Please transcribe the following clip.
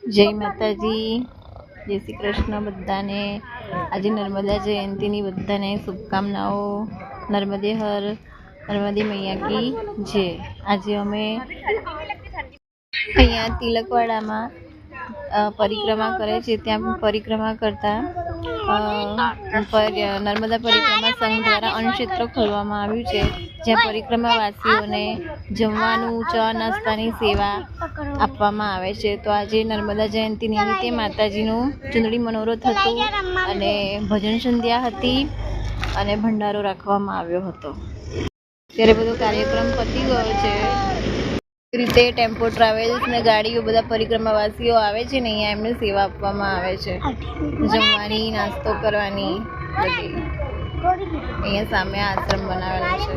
જય માતાજી, જય શ્રી કૃષ્ણ બધાને। આજે નર્મદા જયંતીની બધાને શુભકામનાઓ। નર્મદે હર, નર્મદે મૈયા કી જય। આજે અમે અહીંયા તિલકવાડામાં પરિક્રમા કરે છે, ત્યાં પરિક્રમા કરતા નર્મદા પરિક્રમા સંઘ દ્વારા અન્નક્ષેત્ર ખોલવામાં આવ્યું છે, જ્યાં પરિક્રમાવાસીઓને જમવાનું, ચા નાસ્તાની સેવા આપવામાં આવે છે। તો આજે નર્મદા જયંતિ નિમિત્તે માતાજીનું ચુંદડી મનોરથ હતું અને ભજન સંધ્યા હતી અને ભંડારો રાખવામાં આવ્યો હતો। ત્યારે બધો કાર્યક્રમ પતી ગયો છે। રીતે ટેમ્પો ટ્રાવેલ્સ ને ગાડીઓ બધા પરિક્રમાવાસીઓ આવે છે ને અહીંયા એમને સેવા આપવામાં આવે છે, જમવાની, નાસ્તો કરવાની બધી। અહીંયા સામે આશ્રમ બનાવેલો છે।